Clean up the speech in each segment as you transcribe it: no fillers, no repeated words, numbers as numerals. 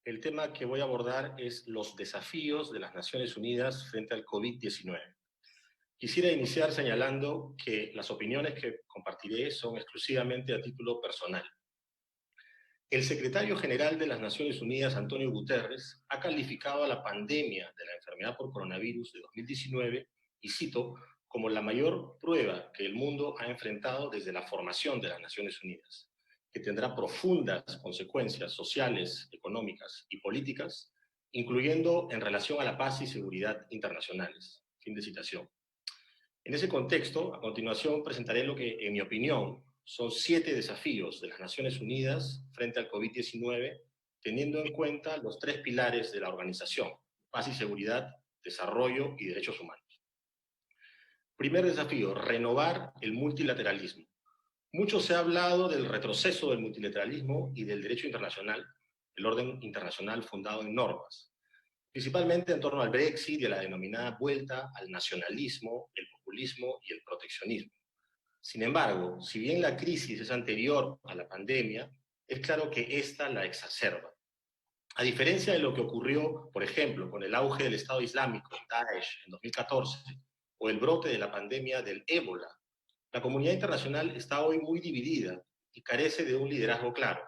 El tema que voy a abordar es los desafíos de las Naciones Unidas frente al COVID-19. Quisiera iniciar señalando que las opiniones que compartiré son exclusivamente a título personal. El secretario general de las Naciones Unidas, Antonio Guterres, ha calificado a la pandemia de la enfermedad por coronavirus de 2019, y cito, como la mayor prueba que el mundo ha enfrentado desde la formación de las Naciones Unidas, que tendrá profundas consecuencias sociales, económicas y políticas, incluyendo en relación a la paz y seguridad internacionales. Fin de citación. En ese contexto, a continuación presentaré lo que, en mi opinión, son 7 desafíos de las Naciones Unidas frente al COVID-19, teniendo en cuenta los 3 pilares de la organización: paz y seguridad, desarrollo y derechos humanos. Primer desafío: renovar el multilateralismo. Mucho se ha hablado del retroceso del multilateralismo y del derecho internacional, el orden internacional fundado en normas, principalmente en torno al Brexit y a la denominada vuelta al nacionalismo, el populismo y el proteccionismo. Sin embargo, si bien la crisis es anterior a la pandemia, es claro que esta la exacerba. A diferencia de lo que ocurrió, por ejemplo, con el auge del Estado Islámico, Daesh, en 2014, o el brote de la pandemia del ébola, la comunidad internacional está hoy muy dividida y carece de un liderazgo claro.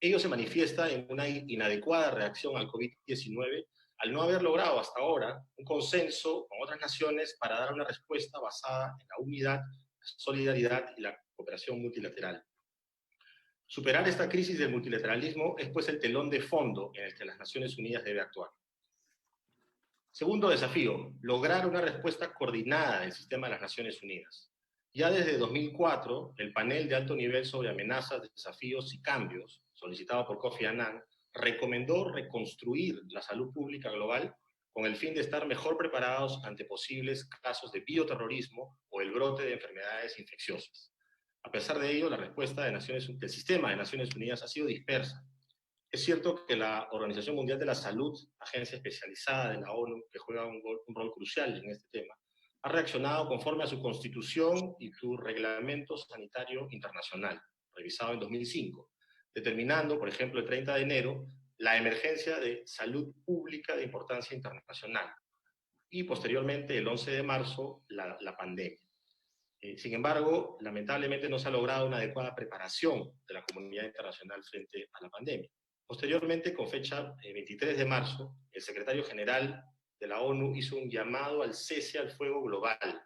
Ello se manifiesta en una inadecuada reacción al COVID-19 al no haber logrado hasta ahora un consenso con otras naciones para dar una respuesta basada en la unidad, la solidaridad y la cooperación multilateral. Superar esta crisis del multilateralismo es pues el telón de fondo en el que las Naciones Unidas debe actuar. Segundo desafío: lograr una respuesta coordinada del sistema de las Naciones Unidas. Ya desde 2004, el panel de alto nivel sobre amenazas, desafíos y cambios, solicitado por Kofi Annan, recomendó reconstruir la salud pública global con el fin de estar mejor preparados ante posibles casos de bioterrorismo o el brote de enfermedades infecciosas. A pesar de ello, la respuesta del sistema de Naciones Unidas ha sido dispersa. Es cierto que la Organización Mundial de la Salud, agencia especializada de la ONU, que juega un rol crucial en este tema, ha reaccionado conforme a su constitución y su reglamento sanitario internacional, revisado en 2005, determinando, por ejemplo, el 30 de enero, la emergencia de salud pública de importancia internacional, y posteriormente, el 11 de marzo, la pandemia. Sin embargo, lamentablemente no se ha logrado una adecuada preparación de la comunidad internacional frente a la pandemia. Posteriormente, con fecha 23 de marzo, el secretario general de la ONU hizo un llamado al cese al fuego global.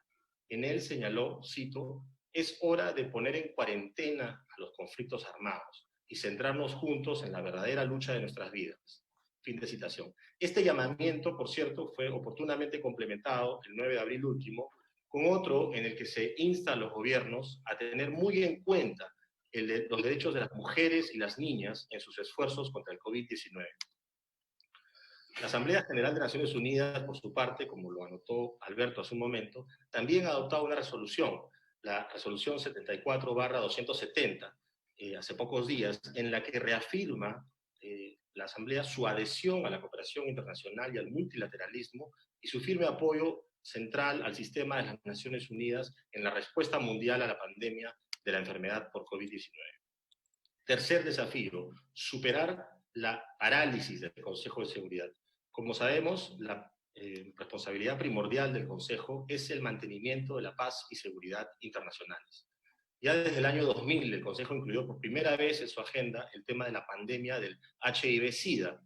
En él señaló, cito, es hora de poner en cuarentena a los conflictos armados y centrarnos juntos en la verdadera lucha de nuestras vidas. Fin de citación. Este llamamiento, por cierto, fue oportunamente complementado el 9 de abril último con otro en el que se insta a los gobiernos a tener muy en cuenta los derechos de las mujeres y las niñas en sus esfuerzos contra el COVID-19. La Asamblea General de Naciones Unidas, por su parte, como lo anotó Alberto hace un momento, también ha adoptado una resolución, la resolución 74/270, hace pocos días, en la que reafirma la Asamblea su adhesión a la cooperación internacional y al multilateralismo y su firme apoyo central al sistema de las Naciones Unidas en la respuesta mundial a la pandemia de la enfermedad por COVID-19. Tercer desafío: superar la parálisis del Consejo de Seguridad. Como sabemos, la responsabilidad primordial del Consejo es el mantenimiento de la paz y seguridad internacionales. Ya desde el año 2000, el Consejo incluyó por primera vez en su agenda el tema de la pandemia del HIV-Sida,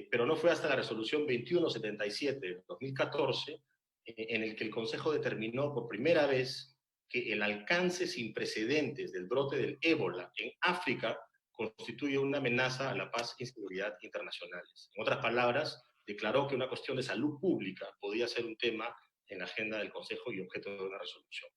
pero no fue hasta la resolución 2177 de 2014 en el que el Consejo determinó por primera vez que el alcance sin precedentes del brote del ébola en África constituye una amenaza a la paz y seguridad internacionales. En otras palabras, declaró que una cuestión de salud pública podía ser un tema en la agenda del Consejo y objeto de una resolución.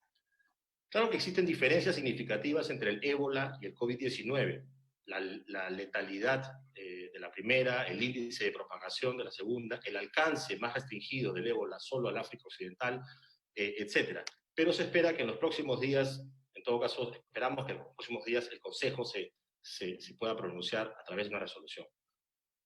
Claro que existen diferencias significativas entre el ébola y el COVID-19. La letalidad de la primera, el índice de propagación de la segunda, el alcance más restringido del ébola solo al África Occidental, etc. Pero se espera que en los próximos días, en todo caso, esperamos que en los próximos días el Consejo se pueda pronunciar a través de una resolución.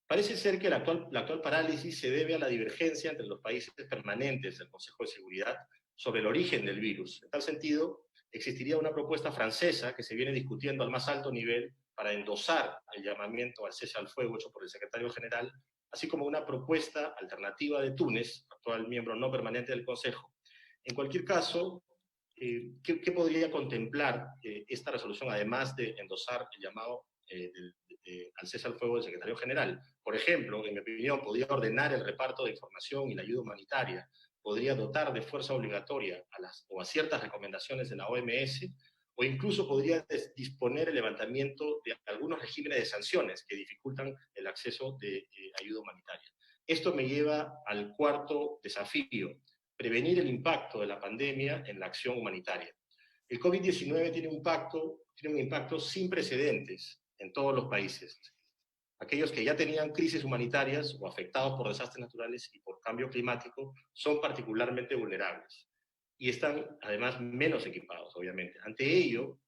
Parece ser que la actual parálisis se debe a la divergencia entre los países permanentes del Consejo de Seguridad sobre el origen del virus. En tal sentido, existiría una propuesta francesa que se viene discutiendo al más alto nivel para endosar el llamamiento al cese al fuego hecho por el secretario general, así como una propuesta alternativa de Túnez, actual miembro no permanente del Consejo. En cualquier caso, ¿qué podría contemplar esta resolución, además de endosar el llamado al cese al fuego del secretario general? Por ejemplo, en mi opinión, podría ordenar el reparto de información y la ayuda humanitaria, podría dotar de fuerza obligatoria a ciertas recomendaciones de la OMS, o incluso podría disponer el levantamiento de algunos regímenes de sanciones que dificultan el acceso de ayuda humanitaria. Esto me lleva al cuarto desafío: prevenir el impacto de la pandemia en la acción humanitaria. El COVID-19 tiene un impacto sin precedentes en todos los países. Aquellos que ya tenían crisis humanitarias o afectados por desastres naturales y por cambio climático son particularmente vulnerables y están además menos equipados, obviamente. Ante ello,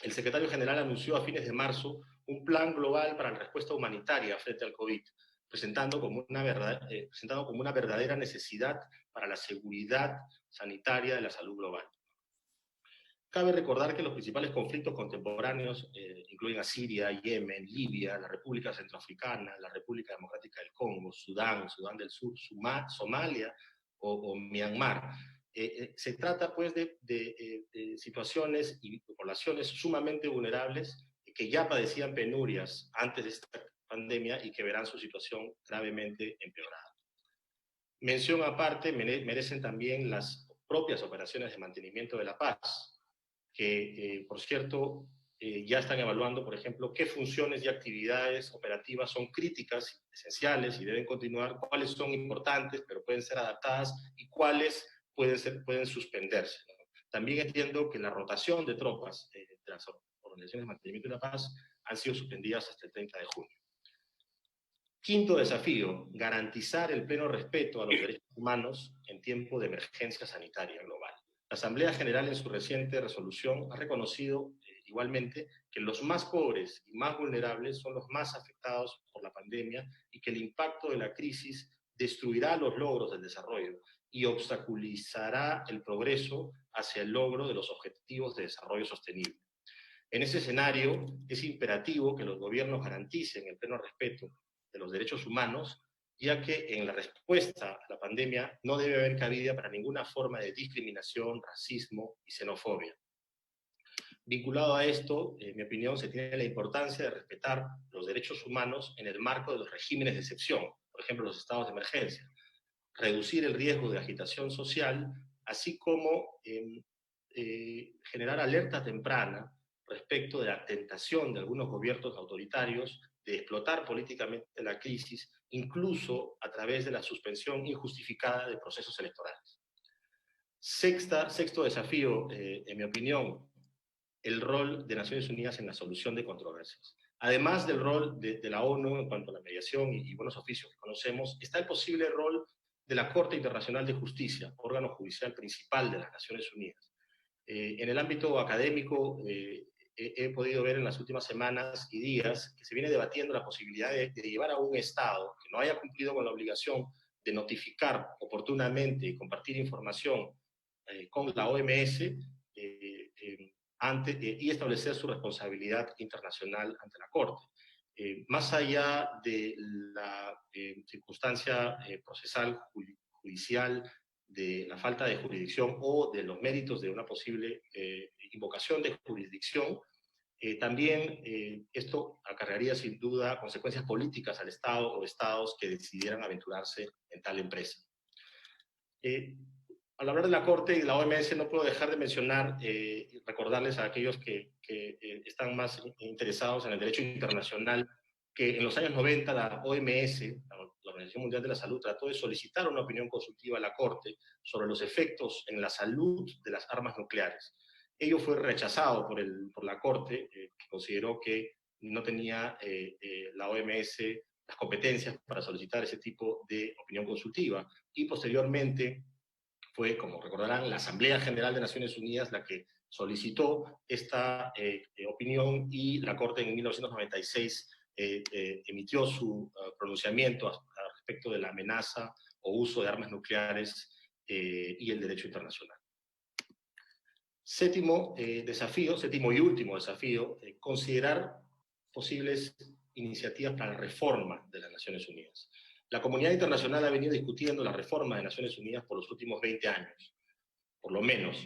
el secretario general anunció a fines de marzo un plan global para la respuesta humanitaria frente al COVID, presentando como una verdadera necesidad para la seguridad sanitaria de la salud global. Cabe recordar que los principales conflictos contemporáneos incluyen a Siria, Yemen, Libia, la República Centroafricana, la República Democrática del Congo, Sudán, Sudán del Sur, Somalia o Myanmar. Se trata pues de situaciones y poblaciones sumamente vulnerables que ya padecían penurias antes de esta pandemia y que verán su situación gravemente empeorada. Mención aparte merecen también las propias operaciones de mantenimiento de la paz, que, por cierto, ya están evaluando, por ejemplo, qué funciones y actividades operativas son críticas, esenciales y deben continuar, cuáles son importantes pero pueden ser adaptadas y cuáles pueden suspenderse, ¿no? También entiendo que la rotación de tropas de las organizaciones de mantenimiento de la paz han sido suspendidas hasta el 30 de junio. Quinto desafío: garantizar el pleno respeto a los derechos humanos en tiempo de emergencia sanitaria global. La Asamblea General, en su reciente resolución, ha reconocido igualmente que los más pobres y más vulnerables son los más afectados por la pandemia y que el impacto de la crisis destruirá los logros del desarrollo y obstaculizará el progreso hacia el logro de los objetivos de desarrollo sostenible. En ese escenario, es imperativo que los gobiernos garanticen el pleno respeto de los derechos humanos, ya que en la respuesta a la pandemia no debe haber cabida para ninguna forma de discriminación, racismo y xenofobia. Vinculado a esto, en mi opinión, se tiene la importancia de respetar los derechos humanos en el marco de los regímenes de excepción, por ejemplo, los estados de emergencia, reducir el riesgo de agitación social, así como generar alerta temprana respecto de la tentación de algunos gobiernos autoritarios de explotar políticamente la crisis, incluso a través de la suspensión injustificada de procesos electorales. Sexto desafío, en mi opinión, el rol de Naciones Unidas en la solución de controversias. Además del rol de la ONU en cuanto a la mediación y buenos oficios que conocemos, está el posible rol de la Corte Internacional de Justicia, órgano judicial principal de las Naciones Unidas. En el ámbito académico, he podido ver en las últimas semanas y días que se viene debatiendo la posibilidad de llevar a un Estado que no haya cumplido con la obligación de notificar oportunamente y compartir información con la OMS y establecer su responsabilidad internacional ante la Corte. Más allá de la circunstancia procesal judicial, de la falta de jurisdicción o de los méritos de una posible invocación de jurisdicción, también esto acarrearía sin duda consecuencias políticas al Estado o estados que decidieran aventurarse en tal empresa. Al hablar de la Corte y de la OMS no puedo dejar de mencionar y recordarles a aquellos que están más interesados en el derecho internacional que en los años 90 la OMS, la Organización Mundial de la Salud, trató de solicitar una opinión consultiva a la Corte sobre los efectos en la salud de las armas nucleares. Ello fue rechazado por la Corte, que consideró que no tenía la OMS las competencias para solicitar ese tipo de opinión consultiva. Y posteriormente fue, como recordarán, la Asamblea General de Naciones Unidas la que solicitó esta opinión, y la Corte en 1996 emitió su pronunciamiento respecto de la amenaza o uso de armas nucleares y el derecho internacional. Séptimo y último desafío, considerar posibles iniciativas para la reforma de las Naciones Unidas. La comunidad internacional ha venido discutiendo la reforma de Naciones Unidas por los últimos 20 años, por lo menos.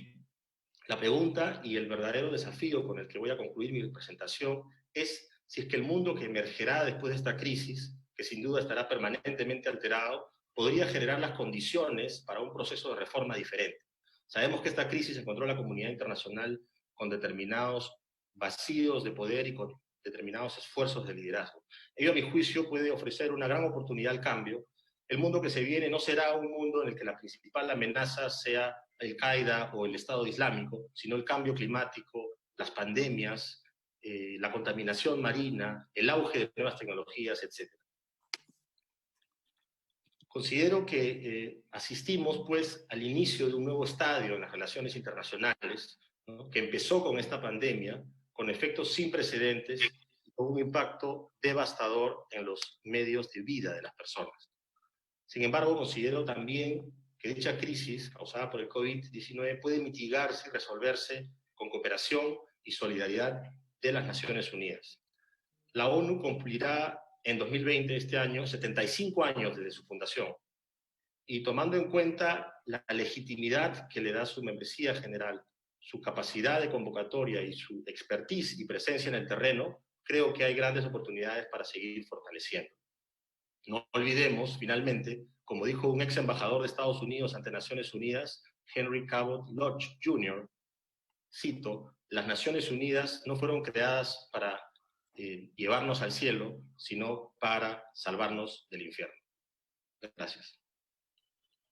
La pregunta y el verdadero desafío con el que voy a concluir mi presentación es si es que el mundo que emergerá después de esta crisis, que sin duda estará permanentemente alterado, podría generar las condiciones para un proceso de reforma diferente. Sabemos que esta crisis encontró a la comunidad internacional con determinados vacíos de poder y con determinados esfuerzos de liderazgo. Ello, a mi juicio, puede ofrecer una gran oportunidad al cambio. El mundo que se viene no será un mundo en el que la principal amenaza sea Al-Qaeda o el Estado Islámico, sino el cambio climático, las pandemias, la contaminación marina, el auge de nuevas tecnologías, etc. Considero que asistimos, pues, al inicio de un nuevo estadio en las relaciones internacionales, ¿no?, que empezó con esta pandemia, con efectos sin precedentes y con un impacto devastador en los medios de vida de las personas. Sin embargo, considero también que dicha crisis causada por el COVID-19 puede mitigarse y resolverse con cooperación y solidaridad de las Naciones Unidas. La ONU cumplirá en 2020, este año, 75 años desde su fundación, y tomando en cuenta la legitimidad que le da su membresía general, su capacidad de convocatoria y su expertise y presencia en el terreno, creo que hay grandes oportunidades para seguir fortaleciendo. No olvidemos, finalmente, como dijo un ex embajador de Estados Unidos ante Naciones Unidas, Henry Cabot Lodge Jr., cito, las Naciones Unidas no fueron creadas para llevarnos al cielo, sino para salvarnos del infierno. Gracias.